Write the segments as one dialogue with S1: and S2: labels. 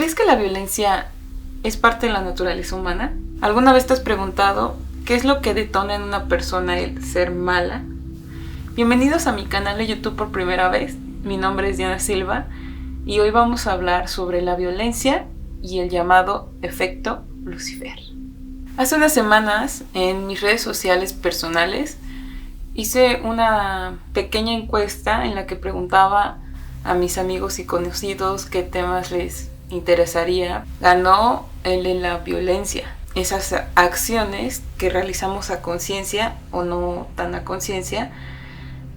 S1: ¿Crees que la violencia es parte de la naturaleza humana? ¿Alguna vez te has preguntado qué es lo que detona en una persona el ser mala? Bienvenidos a mi canal de YouTube por primera vez. Mi nombre es Diana Silva y hoy vamos a hablar sobre la violencia y el llamado efecto Lucifer. Hace unas semanas en mis redes sociales personales hice una pequeña encuesta en la que preguntaba a mis amigos y conocidos qué temas les interesaría. Ganó el de la violencia, esas acciones que realizamos a conciencia o no tan a conciencia.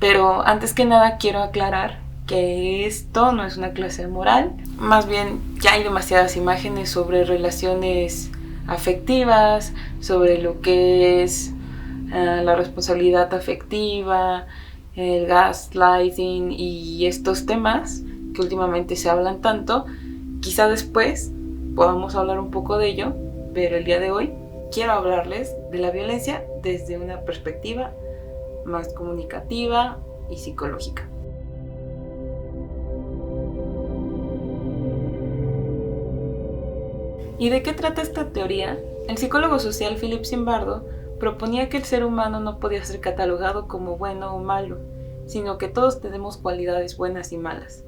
S1: Pero antes que nada quiero aclarar que esto no es una clase de moral, más bien ya hay demasiadas imágenes sobre relaciones afectivas, sobre lo que es la responsabilidad afectiva, el gaslighting y estos temas que últimamente se hablan tanto. Quizá después podamos hablar un poco de ello, pero el día de hoy quiero hablarles de la violencia desde una perspectiva más comunicativa y psicológica. ¿Y de qué trata esta teoría? El psicólogo social Philip Zimbardo proponía que el ser humano no podía ser catalogado como bueno o malo, sino que todos tenemos cualidades buenas y malas.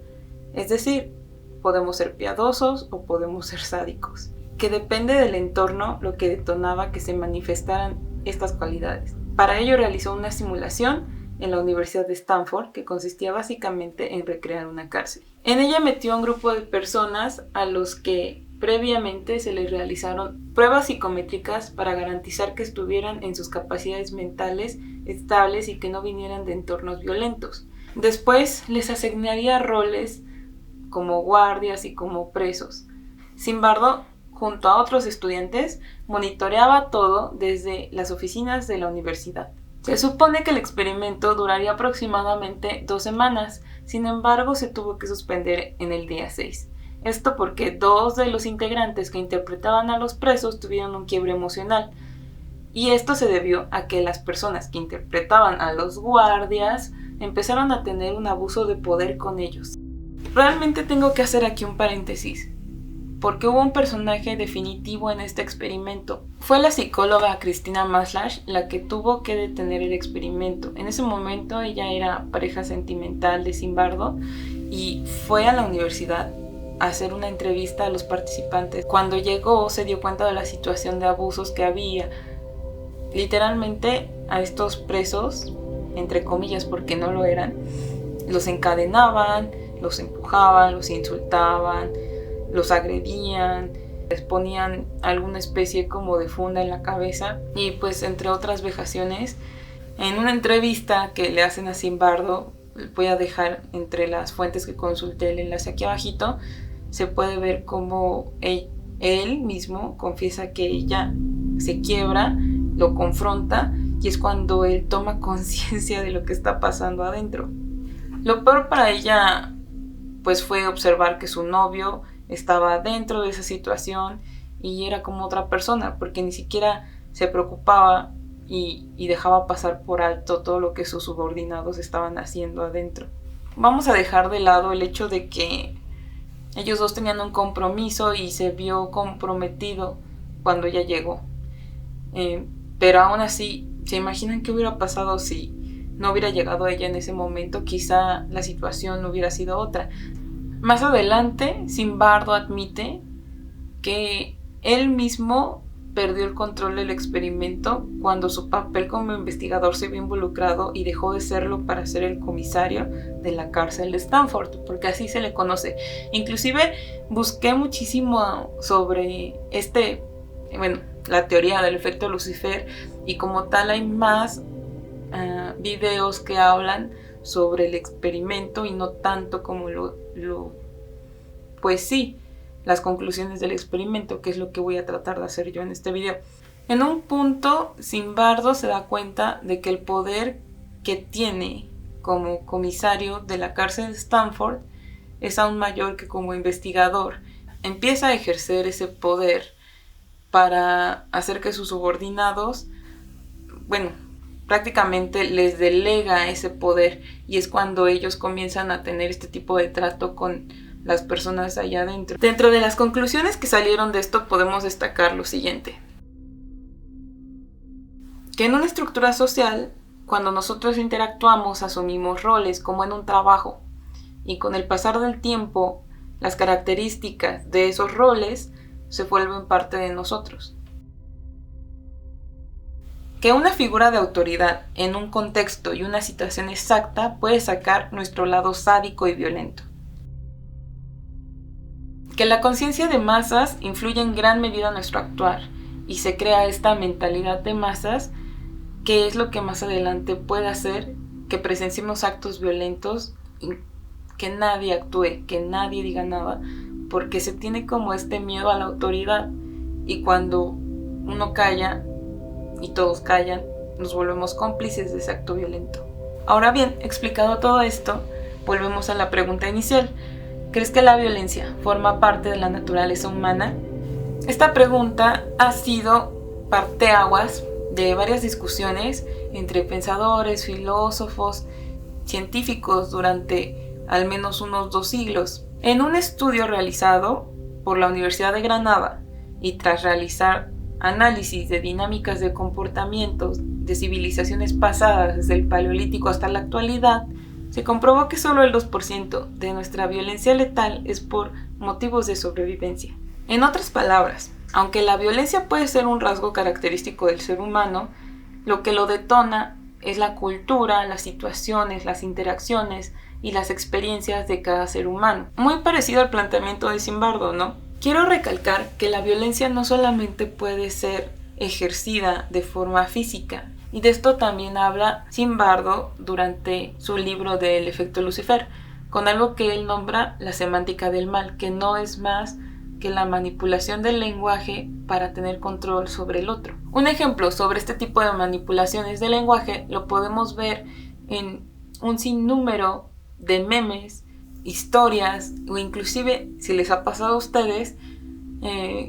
S1: Es decir, podemos ser piadosos o podemos ser sádicos, que depende del entorno lo que detonaba que se manifestaran estas cualidades. Para ello realizó una simulación en la Universidad de Stanford que consistía básicamente en recrear una cárcel. En ella metió a un grupo de personas a los que previamente se les realizaron pruebas psicométricas para garantizar que estuvieran en sus capacidades mentales estables y que no vinieran de entornos violentos. Después les asignaría roles como guardias y como presos. Zimbardo, junto a otros estudiantes, monitoreaba todo desde las oficinas de la universidad. Se supone que el experimento duraría aproximadamente 2 semanas, sin embargo se tuvo que suspender en el día 6. Esto porque 2 de los integrantes que interpretaban a los presos tuvieron un quiebre emocional, y esto se debió a que las personas que interpretaban a los guardias empezaron a tener un abuso de poder con ellos. Realmente tengo que hacer aquí un paréntesis, porque hubo un personaje definitivo en este experimento. Fue la psicóloga Christina Maslach la que tuvo que detener el experimento. En ese momento ella era pareja sentimental de Zimbardo y fue a la universidad a hacer una entrevista a los participantes. Cuando llegó se dio cuenta de la situación de abusos que había. Literalmente a estos presos, entre comillas porque no lo eran, los encadenaban, los empujaban, los insultaban, los agredían, les ponían alguna especie como de funda en la cabeza y pues entre otras vejaciones. En una entrevista que le hacen a Zimbardo, voy a dejar entre las fuentes que consulté el enlace aquí abajito, se puede ver cómo él mismo confiesa que ella se quiebra, lo confronta y es cuando él toma conciencia de lo que está pasando adentro. Lo peor para ella pues fue observar que su novio estaba dentro de esa situación y era como otra persona porque ni siquiera se preocupaba y dejaba pasar por alto todo lo que sus subordinados estaban haciendo adentro. Vamos a dejar de lado el hecho de que ellos dos tenían un compromiso y se vio comprometido cuando ella llegó. Pero aún así, ¿se imaginan qué hubiera pasado si no hubiera llegado ella en ese momento? Quizá la situación hubiera sido otra. Más adelante, Zimbardo admite que él mismo perdió el control del experimento cuando su papel como investigador se vio involucrado y dejó de serlo para ser el comisario de la cárcel de Stanford, porque así se le conoce. Inclusive busqué muchísimo sobre la teoría del efecto Lucifer y como tal hay más videos que hablan sobre el experimento y no tanto como pues sí, las conclusiones del experimento, que es lo que voy a tratar de hacer yo en este video. En un punto, Zimbardo se da cuenta de que el poder que tiene como comisario de la cárcel de Stanford es aún mayor que como investigador. Empieza a ejercer ese poder para hacer que sus subordinados, prácticamente les delega ese poder y es cuando ellos comienzan a tener este tipo de trato con las personas allá adentro. Dentro de las conclusiones que salieron de esto podemos destacar lo siguiente: que en una estructura social, cuando nosotros interactuamos, asumimos roles como en un trabajo, y con el pasar del tiempo, las características de esos roles se vuelven parte de nosotros. Que una figura de autoridad en un contexto y una situación exacta puede sacar nuestro lado sádico y violento. Que la conciencia de masas influye en gran medida en nuestro actuar y se crea esta mentalidad de masas, que es lo que más adelante puede hacer que presenciemos actos violentos y que nadie actúe, que nadie diga nada, porque se tiene como este miedo a la autoridad, y cuando uno calla y todos callan, nos volvemos cómplices de ese acto violento. Ahora bien, explicado todo esto, volvemos a la pregunta inicial: ¿crees que la violencia forma parte de la naturaleza humana? Esta pregunta ha sido parteaguas de varias discusiones entre pensadores, filósofos, científicos durante al menos unos 2 siglos. En un estudio realizado por la Universidad de Granada y tras realizar análisis de dinámicas de comportamientos de civilizaciones pasadas desde el Paleolítico hasta la actualidad, se comprobó que solo el 2% de nuestra violencia letal es por motivos de sobrevivencia. En otras palabras, aunque la violencia puede ser un rasgo característico del ser humano, lo que lo detona es la cultura, las situaciones, las interacciones y las experiencias de cada ser humano. Muy parecido al planteamiento de Zimbardo, ¿no? Quiero recalcar que la violencia no solamente puede ser ejercida de forma física, y de esto también habla Zimbardo durante su libro del efecto Lucifer, con algo que él nombra la semántica del mal, que no es más que la manipulación del lenguaje para tener control sobre el otro. Un ejemplo sobre este tipo de manipulaciones del lenguaje lo podemos ver en un sinnúmero de memes, historias, o inclusive, si les ha pasado a ustedes,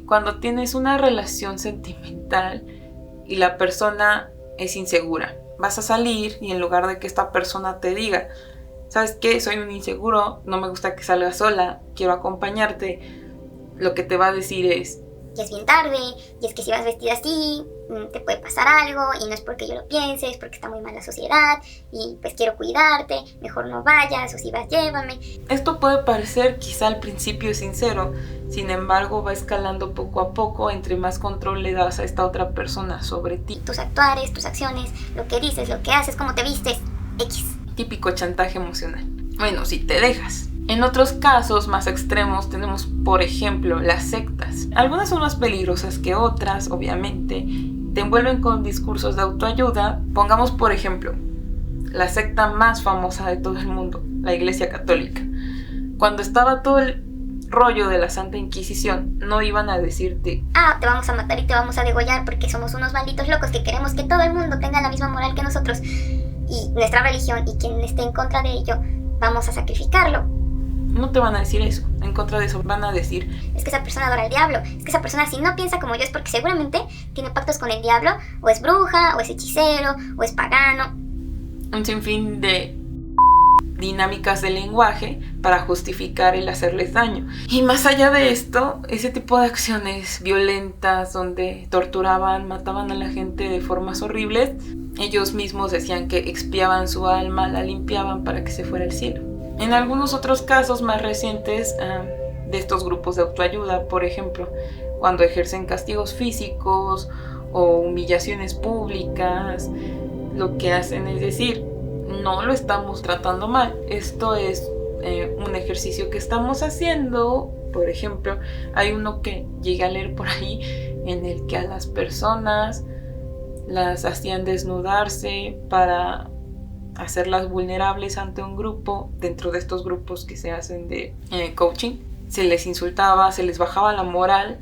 S1: cuando tienes una relación sentimental y la persona es insegura. Vas a salir y en lugar de que esta persona te diga: ¿sabes qué? Soy un inseguro, no me gusta que salgas sola, quiero acompañarte, lo que te va a decir es:
S2: ya es bien tarde, y es que si vas vestida así, te puede pasar algo, y no es porque yo lo piense, es porque está muy mal la sociedad, y pues quiero cuidarte, mejor no vayas, o si vas, llévame.
S1: Esto puede parecer quizá al principio sincero, sin embargo va escalando poco a poco entre más control le das a esta otra persona sobre ti.
S2: Tus actuares, tus acciones, lo que dices, lo que haces, cómo te vistes, X.
S1: Típico chantaje emocional. Bueno, si te dejas. En otros casos más extremos tenemos, por ejemplo, las sectas. Algunas son más peligrosas que otras, obviamente. Te envuelven con discursos de autoayuda. Pongamos, por ejemplo, la secta más famosa de todo el mundo, la Iglesia Católica. Cuando estaba todo el rollo de la Santa Inquisición, no iban a decirte:
S2: te vamos a matar y te vamos a degollar porque somos unos malditos locos que queremos que todo el mundo tenga la misma moral que nosotros. Y nuestra religión, y quien esté en contra de ello, vamos a sacrificarlo.
S1: No te van a decir eso. En contra de eso van a decir:
S2: es que esa persona adora al diablo. Es que esa persona, si no piensa como yo, es porque seguramente tiene pactos con el diablo, o es bruja, o es hechicero, o es pagano.
S1: Un sinfín de dinámicas del lenguaje para justificar el hacerles daño. Y más allá de esto, ese tipo de acciones violentas donde torturaban, mataban a la gente de formas horribles, ellos mismos decían que expiaban su alma, la limpiaban para que se fuera al cielo. En algunos otros casos más recientes de estos grupos de autoayuda, por ejemplo, cuando ejercen castigos físicos o humillaciones públicas, lo que hacen es decir: no lo estamos tratando mal, esto es un ejercicio que estamos haciendo. Por ejemplo, hay uno que llegué a leer por ahí en el que a las personas las hacían desnudarse para hacerlas vulnerables ante un grupo. Dentro de estos grupos que se hacen de coaching, se les insultaba, se les bajaba la moral,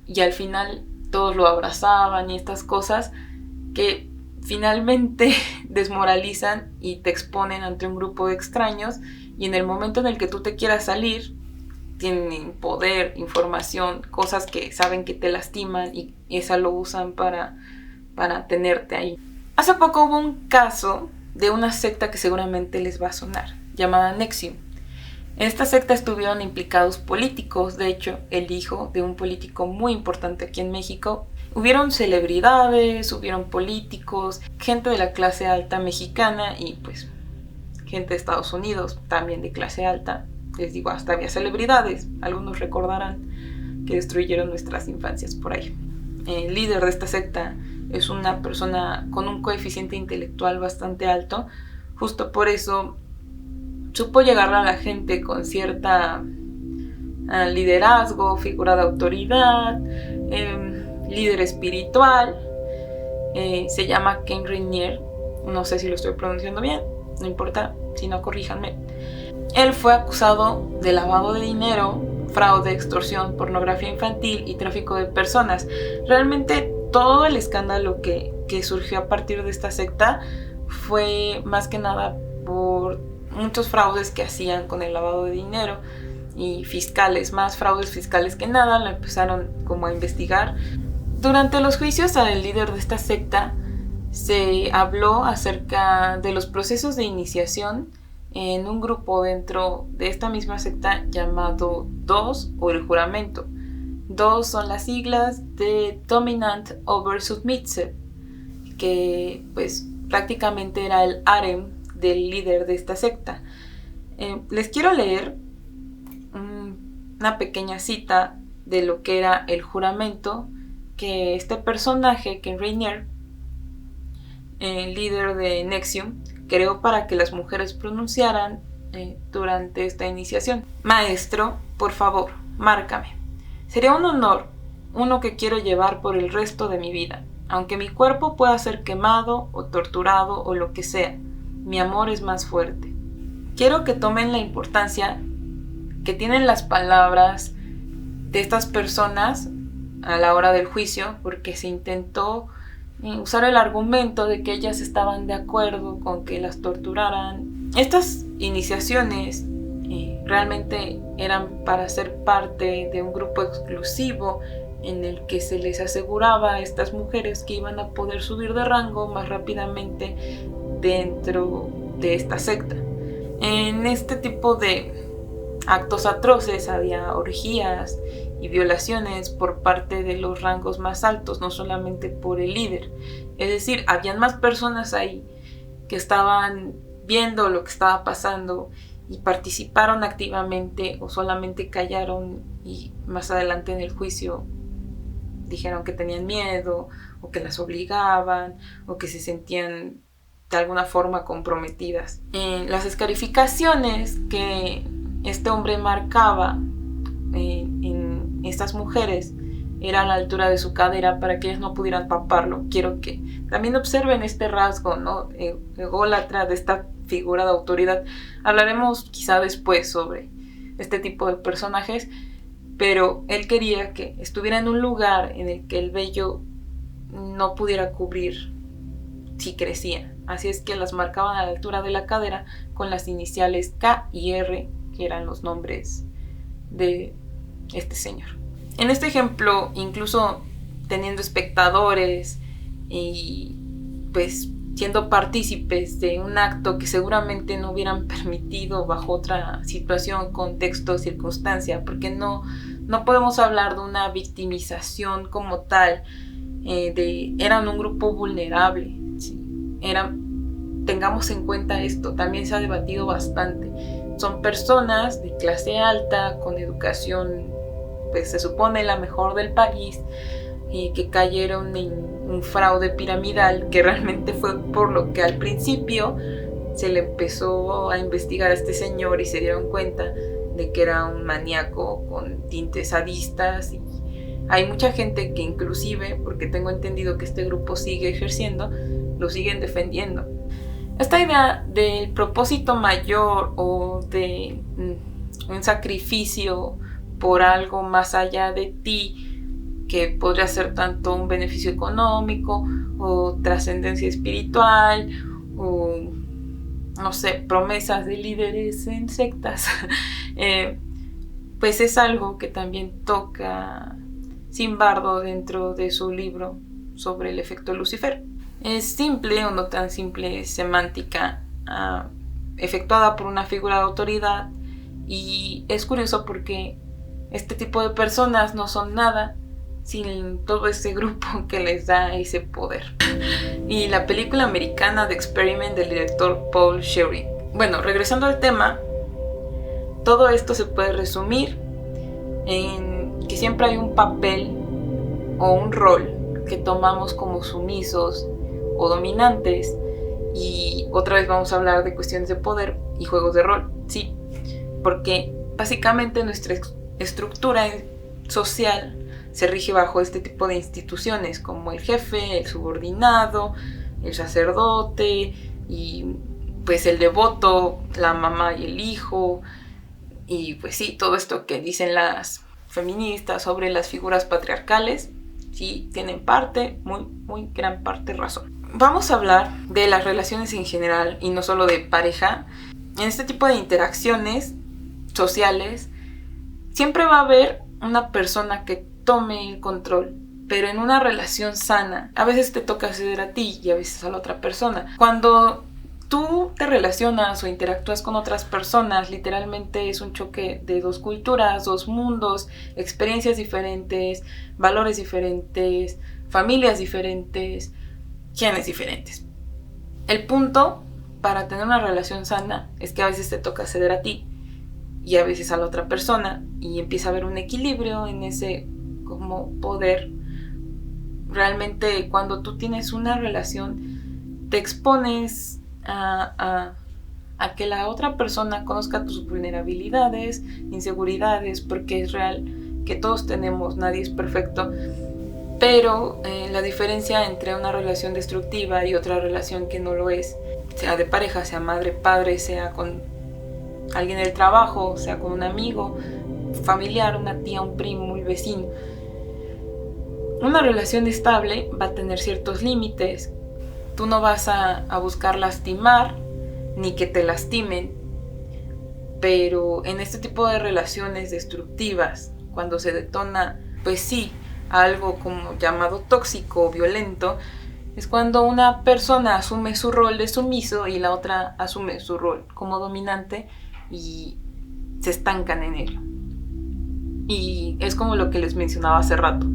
S1: y al final todos lo abrazaban, y estas cosas que finalmente desmoralizan y te exponen ante un grupo de extraños, y en el momento en el que tú te quieras salir, tienen poder, información, cosas que saben que te lastiman, y esa lo usan para tenerte ahí. Hace poco hubo un caso de una secta que seguramente les va a sonar, llamada NXIVM. En esta secta estuvieron implicados políticos, de hecho, el hijo de un político muy importante aquí en México. Hubieron celebridades, hubieron políticos, gente de la clase alta mexicana y pues gente de Estados Unidos también de clase alta. Les digo, hasta había celebridades, algunos recordarán que destruyeron nuestras infancias por ahí. El líder de esta secta es una persona con un coeficiente intelectual bastante alto, justo por eso supo llegarle a la gente con cierta liderazgo, figura de autoridad, líder espiritual. Se llama Ken Rainier, no sé si lo estoy pronunciando bien, no importa, si no corríjanme. Él fue acusado de lavado de dinero, fraude, extorsión, pornografía infantil y tráfico de personas. Realmente todo el escándalo que surgió a partir de esta secta fue más que nada por muchos fraudes que hacían con el lavado de dinero y fiscales, más fraudes fiscales que nada. Lo empezaron como a investigar. Durante los juicios al líder de esta secta se habló acerca de los procesos de iniciación en un grupo dentro de esta misma secta llamado DOS o el juramento. DOS son las siglas de Dominant Over Submissive, que pues prácticamente era el harem del líder de esta secta. Les quiero leer una pequeña cita de lo que era el juramento que este personaje, Ken Rainier, el líder de NXIVM, creó para que las mujeres pronunciaran durante esta iniciación. Maestro, por favor, márcame. Sería un honor, uno que quiero llevar por el resto de mi vida, aunque mi cuerpo pueda ser quemado o torturado o lo que sea. Mi amor es más fuerte. Quiero que tomen la importancia que tienen las palabras de estas personas a la hora del juicio, porque se intentó usar el argumento de que ellas estaban de acuerdo con que las torturaran. Estas iniciaciones realmente eran para ser parte de un grupo exclusivo en el que se les aseguraba a estas mujeres que iban a poder subir de rango más rápidamente dentro de esta secta. En este tipo de actos atroces había orgías y violaciones por parte de los rangos más altos, no solamente por el líder. Es decir, habían más personas ahí que estaban viendo lo que estaba pasando y participaron activamente o solamente callaron y más adelante en el juicio dijeron que tenían miedo o que las obligaban o que se sentían de alguna forma comprometidas. Las escarificaciones que este hombre marcaba en estas mujeres era a la altura de su cadera para que ellas no pudieran palparlo. Quiero que también observen este rasgo, ¿no? Ególatra de esta figura de autoridad. Hablaremos quizá después sobre este tipo de personajes, pero él quería que estuviera en un lugar en el que el vello no pudiera cubrir si crecía. Así es que las marcaban a la altura de la cadera con las iniciales K y R, que eran los nombres de este señor. En este ejemplo, incluso teniendo espectadores y pues siendo partícipes de un acto que seguramente no hubieran permitido bajo otra situación, contexto, circunstancia, porque no podemos hablar de una victimización como tal, eran un grupo vulnerable, ¿sí? Tengamos en cuenta esto, también se ha debatido bastante. Son personas de clase alta, con educación, pues se supone la mejor del país, que cayeron en un fraude piramidal, que realmente fue por lo que al principio se le empezó a investigar a este señor y se dieron cuenta de que era un maníaco con tintes sadistas. Y hay mucha gente que inclusive, porque tengo entendido que este grupo sigue ejerciendo, lo siguen defendiendo. Esta idea del propósito mayor o de un sacrificio por algo más allá de ti, que podría ser tanto un beneficio económico o trascendencia espiritual o, no sé, promesas de líderes en sectas, pues es algo que también toca Zimbardo dentro de su libro sobre el efecto Lucifer. Es simple o no tan simple semántica, efectuada por una figura de autoridad Y es curioso porque este tipo de personas no son nada sin todo ese grupo que les da ese poder. Y la película americana The Experiment del director Paul Sheridan. Bueno, regresando al tema, todo esto se puede resumir en que siempre hay un papel o un rol que tomamos como sumisos o dominantes. Y otra vez vamos a hablar de cuestiones de poder y juegos de rol. Sí, porque básicamente nuestra estructura social se rige bajo este tipo de instituciones, como el jefe, el subordinado, el sacerdote y pues el devoto, la mamá y el hijo, y pues sí, todo esto que dicen las feministas sobre las figuras patriarcales, sí, tienen muy gran parte razón. Vamos a hablar de las relaciones en general y no solo de pareja. En este tipo de interacciones sociales siempre va a haber una persona que tome el control, pero en una relación sana a veces te toca ceder a ti y a veces a la otra persona. Cuando tú te relacionas o interactúas con otras personas, literalmente es un choque de dos culturas, dos mundos, experiencias diferentes, valores diferentes, familias diferentes, genes diferentes. El punto para tener una relación sana es que a veces te toca ceder a ti y a veces a la otra persona, y empieza a haber un equilibrio en ese como poder. Realmente cuando tú tienes una relación te expones a que la otra persona conozca tus vulnerabilidades, inseguridades, porque es real que todos tenemos, nadie es perfecto, pero la diferencia entre una relación destructiva y otra relación que no lo es, sea de pareja, sea madre, padre, sea con alguien del trabajo, sea con un amigo, familiar, una tía, un primo, un vecino. Una relación estable va a tener ciertos límites. Tú no vas a buscar lastimar ni que te lastimen, pero en este tipo de relaciones destructivas, cuando se detona, pues sí, algo como llamado tóxico o violento, es cuando una persona asume su rol de sumiso y la otra asume su rol como dominante y se estancan en ello. Y es como lo que les mencionaba hace rato.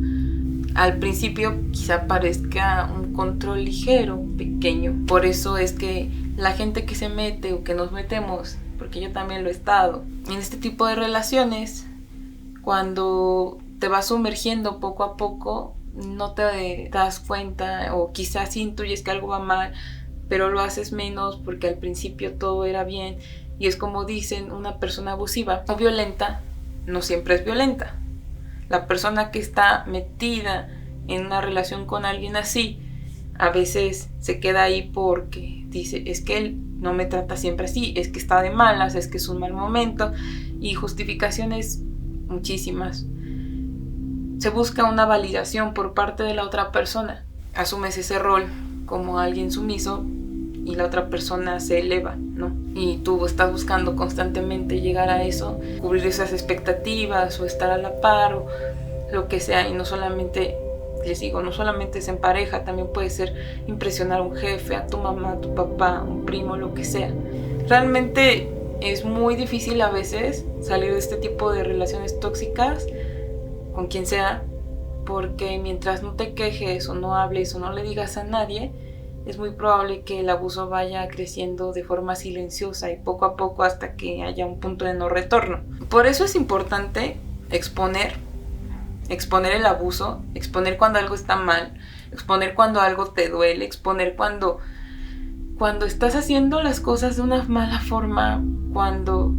S1: Al principio quizá parezca un control ligero, pequeño. Por eso es que la gente que se mete o que nos metemos, porque yo también lo he estado, en este tipo de relaciones, cuando te vas sumergiendo poco a poco, no te das cuenta o quizás sí intuyes que algo va mal, pero lo haces menos porque al principio todo era bien. Y es como dicen, una persona abusiva o violenta no siempre es violenta. La persona que está metida en una relación con alguien así, a veces se queda ahí porque dice, es que él no me trata siempre así, es que está de malas, es que es un mal momento, y justificaciones muchísimas. Se busca una validación por parte de la otra persona. Asumes ese rol como alguien sumiso y la otra persona se eleva, ¿no? Y tú estás buscando constantemente llegar a eso, cubrir esas expectativas o estar a la par o lo que sea. Y no solamente, les digo, no solamente es en pareja, también puede ser impresionar a un jefe, a tu mamá, a tu papá, a un primo, lo que sea. Realmente es muy difícil a veces salir de este tipo de relaciones tóxicas con quien sea, porque mientras no te quejes o no hables o no le digas a nadie, es muy probable que el abuso vaya creciendo de forma silenciosa y poco a poco hasta que haya un punto de no retorno. Por eso es importante exponer el abuso, exponer cuando algo está mal, exponer cuando algo te duele, exponer cuando estás haciendo las cosas de una mala forma, cuando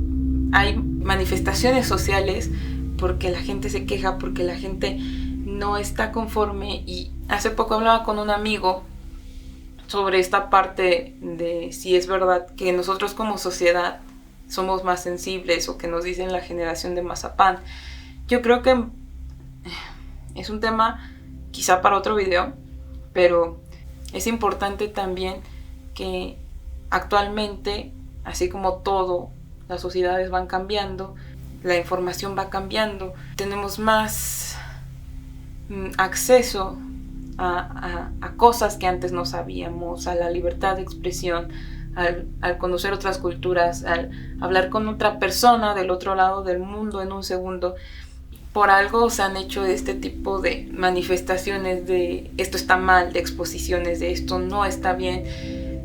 S1: hay manifestaciones sociales porque la gente se queja, porque la gente no está conforme. Y hace poco hablaba con un amigo sobre esta parte de si es verdad que nosotros como sociedad somos más sensibles o que nos dicen la generación de Mazapán. Yo creo que es un tema quizá para otro video, pero es importante también que actualmente, así como todo, las sociedades van cambiando, la información va cambiando, tenemos más acceso a cosas que antes no sabíamos, a la libertad de expresión, al conocer otras culturas, al hablar con otra persona del otro lado del mundo en un segundo. Por algo se han hecho este tipo de manifestaciones de esto está mal, de exposiciones de esto no está bien.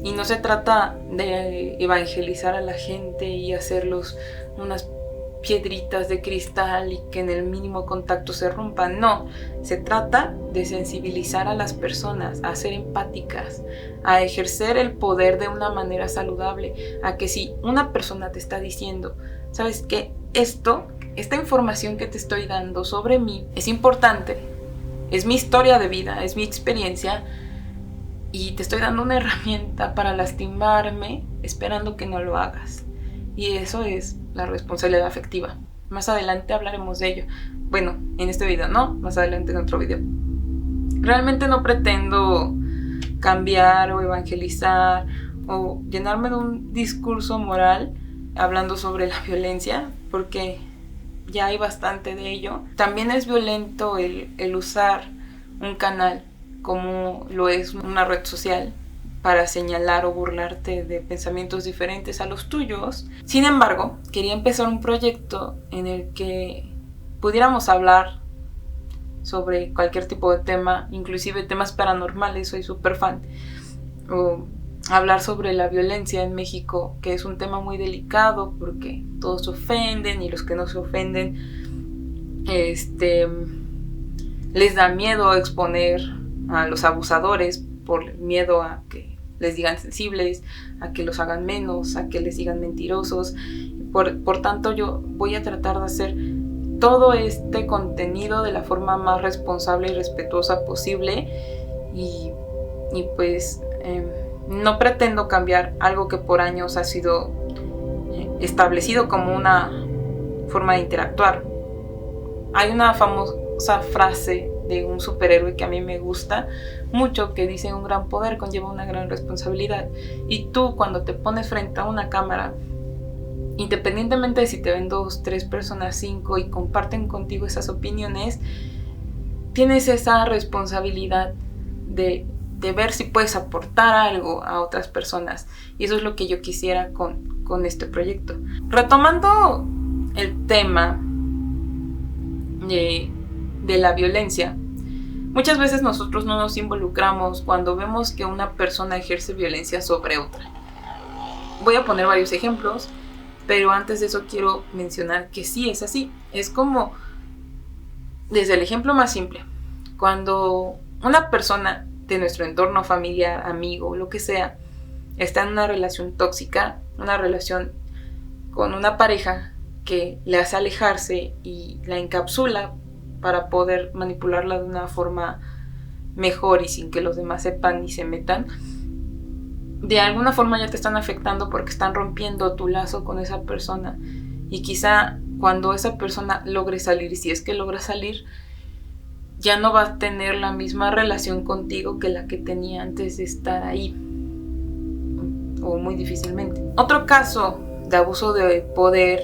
S1: Y no se trata de evangelizar a la gente y hacerlos unas piedritas de cristal y que en el mínimo contacto se rompan. No, se trata de sensibilizar a las personas, a ser empáticas, a ejercer el poder de una manera saludable, a que si una persona te está diciendo, ¿sabes qué? Esta información que te estoy dando sobre mí es importante, es mi historia de vida, es mi experiencia y te estoy dando una herramienta para lastimarme esperando que no lo hagas. Y eso es la responsabilidad afectiva. Más adelante hablaremos de ello. Bueno, en este video no, más adelante en otro video. Realmente no pretendo cambiar o evangelizar o llenarme de un discurso moral hablando sobre la violencia, porque ya hay bastante de ello. También es violento el usar un canal como lo es una red social para señalar o burlarte de pensamientos diferentes a los tuyos. Sin embargo, quería empezar un proyecto en el que pudiéramos hablar sobre cualquier tipo de tema, inclusive temas paranormales, soy súper fan, o hablar sobre la violencia en México, que es un tema muy delicado porque todos se ofenden y los que no se ofenden les da miedo exponer a los abusadores por miedo a que les digan sensibles, a que los hagan menos, a que les digan mentirosos. Por tanto, yo voy a tratar de hacer todo este contenido de la forma más responsable y respetuosa posible y pues no pretendo cambiar algo que por años ha sido establecido como una forma de interactuar. Hay una famosa frase de un superhéroe que a mí me gusta mucho que dice: un gran poder conlleva una gran responsabilidad. Y tú, cuando te pones frente a una cámara, independientemente de si te ven 2, 3 personas, 5 y comparten contigo esas opiniones, tienes esa responsabilidad de ver si puedes aportar algo a otras personas. Y eso es lo que yo quisiera con este proyecto. Retomando el tema de la violencia, muchas veces nosotros no nos involucramos cuando vemos que una persona ejerce violencia sobre otra. Voy a poner varios ejemplos, pero antes de eso quiero mencionar que sí es así. Es como, desde el ejemplo más simple, cuando una persona de nuestro entorno familiar, amigo, lo que sea, está en una relación tóxica, una relación con una pareja que le hace alejarse y la encapsula para poder manipularla de una forma mejor y sin que los demás sepan ni se metan, de alguna forma ya te están afectando porque están rompiendo tu lazo con esa persona. Y quizá cuando esa persona logre salir, y si es que logra salir, ya no va a tener la misma relación contigo que la que tenía antes de estar ahí, o muy difícilmente. Otro caso de abuso de poder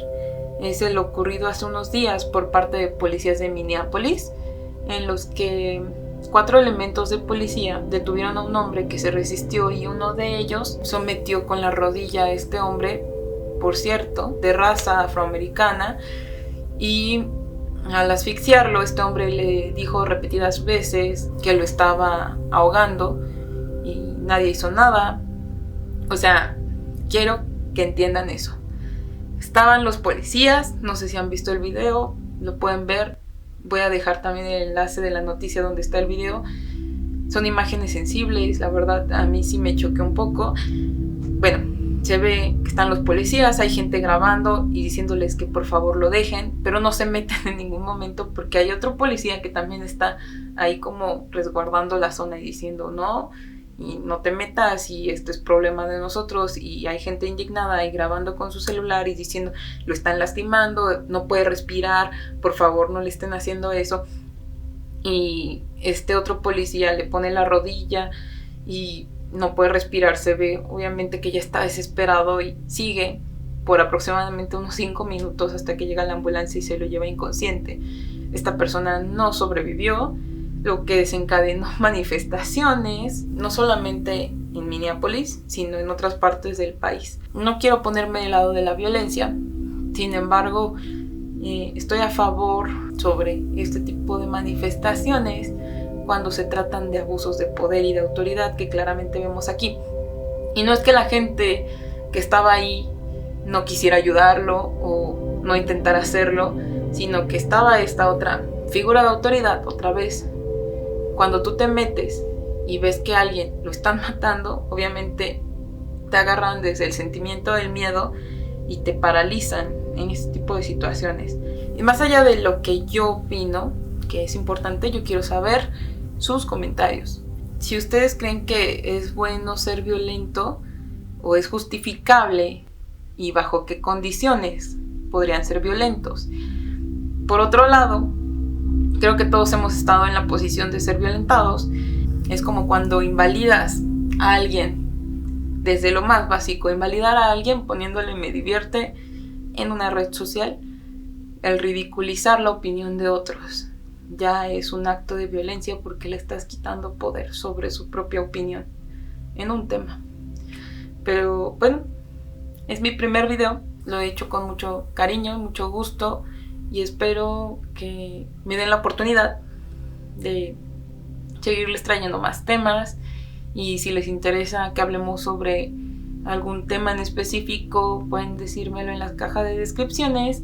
S1: es el ocurrido hace unos días por parte de policías de Minneapolis, en los que 4 elementos de policía detuvieron a un hombre que se resistió y uno de ellos sometió con la rodilla a este hombre, por cierto, de raza afroamericana, y al asfixiarlo, este hombre le dijo repetidas veces que lo estaba ahogando y nadie hizo nada. O sea, quiero que entiendan eso. Estaban los policías, no sé si han visto el video, lo pueden ver. Voy a dejar también el enlace de la noticia donde está el video. Son imágenes sensibles, la verdad a mí sí me choqué un poco. Bueno, se ve que están los policías, hay gente grabando y diciéndoles que por favor lo dejen, pero no se meten en ningún momento porque hay otro policía que también está ahí como resguardando la zona y diciendo no, y no te metas y esto es problema de nosotros. Y hay gente indignada y grabando con su celular y diciendo lo están lastimando, no puede respirar, por favor no le estén haciendo eso. Y este otro policía le pone la rodilla y no puede respirar, se ve obviamente que ya está desesperado y sigue por aproximadamente unos 5 minutos hasta que llega la ambulancia y se lo lleva inconsciente. Esta persona no sobrevivió, lo que desencadenó manifestaciones, no solamente en Minneapolis, sino en otras partes del país. No quiero ponerme del lado de la violencia, sin embargo, estoy a favor sobre este tipo de manifestaciones cuando se tratan de abusos de poder y de autoridad que claramente vemos aquí. Y no es que la gente que estaba ahí no quisiera ayudarlo o no intentara hacerlo, sino que estaba esta otra figura de autoridad. Otra vez, cuando tú te metes y ves que a alguien lo están matando, obviamente te agarran desde el sentimiento del miedo y te paralizan en este tipo de situaciones. Y más allá de lo que yo opino, que es importante, yo quiero saber sus comentarios. Si ustedes creen que es bueno ser violento o es justificable y bajo qué condiciones podrían ser violentos. Por otro lado, creo que todos hemos estado en la posición de ser violentados. Es como cuando invalidas a alguien, desde lo más básico, invalidar a alguien poniéndole me divierte en una red social, el ridiculizar la opinión de otros. Ya es un acto de violencia porque le estás quitando poder sobre su propia opinión en un tema. Pero bueno, es mi primer video, lo he hecho con mucho cariño, mucho gusto y espero que me den la oportunidad de seguirles trayendo más temas y si les interesa que hablemos sobre algún tema en específico pueden decírmelo en la caja de descripciones.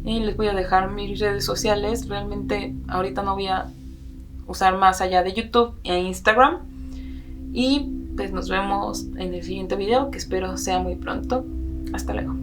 S1: Les voy a dejar mis redes sociales. Realmente ahorita no voy a usar más allá de YouTube e Instagram. Y pues nos vemos en el siguiente video, que espero sea muy pronto. Hasta luego.